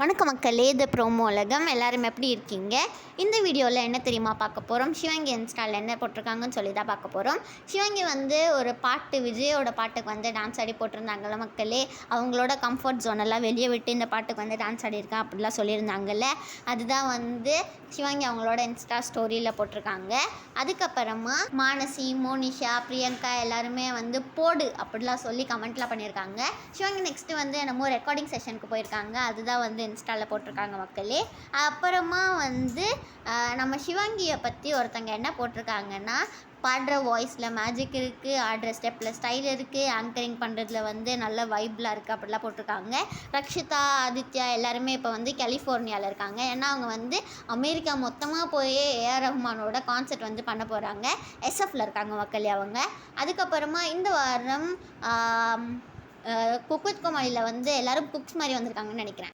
வணக்கம் மக்களே, இது ப்ரோமோ உலகம். எல்லாரும் எப்படி இருக்கீங்க? இந்த வீடியோவில் என்ன தெரியுமா பார்க்க போகிறோம்? சிவங்கி இன்ஸ்டாவில் என்ன போட்டிருக்காங்கன்னு சொல்லி தான் பார்க்க போகிறோம். சிவங்கி ஒரு பாட்டு, விஜயோட பாட்டுக்கு டான்ஸ் ஆடி போட்டிருந்தாங்கல்ல மக்களே. அவங்களோட கம்ஃபர்ட் ஜோனெல்லாம் வெளியே விட்டு இந்த பாட்டுக்கு டான்ஸ் ஆடியிருக்கேன் அப்படிலாம் சொல்லியிருந்தாங்கல்ல. அதுதான் சிவங்கி அவங்களோட இன்ஸ்டா ஸ்டோரியில் போட்டிருக்காங்க. அதுக்கப்புறமா மானசி, மோனிஷா, பிரியங்கா எல்லாருமே போடு அப்படிலாம் சொல்லி கமெண்ட்லாம் பண்ணியிருக்காங்க. சிவங்கி நெக்ஸ்ட்டு என்னமோ ரெக்கார்டிங் செஷனுக்கு போயிருக்காங்க. அதுதான் இன்ஸ்டாவில் போட்டிருக்காங்க மக்களே. அப்புறமா நம்ம சிவங்கியை பற்றி ஒருத்தங்க என்ன போட்டிருக்காங்கன்னா, பாடுற வாய்ஸில் மேஜிக் இருக்குது, ஆடுற ஸ்டெப்பில் ஸ்டைல் இருக்குது, ஆங்கரிங் பண்ணுறதுல நல்ல வைப்லாம் இருக்குது அப்படிலாம் போட்டிருக்காங்க. ரக்ஷிதா, ஆதித்யா எல்லாருமே இப்போ கலிஃபோர்னியாவில் இருக்காங்க. ஏன்னா அவங்க அமெரிக்கா மொத்தமாக போய் ஏஆர் ரஹ்மானோட கான்சர்ட் பண்ண போகிறாங்க. எஸ்எஃப்ல இருக்காங்க மக்களே அவங்க. அதுக்கப்புறமா இந்த வாரம் குக் வித் கோமாளியில் எல்லோரும் குக்ஸ் மாதிரி வந்திருக்காங்கன்னு நினைக்கிறேன்.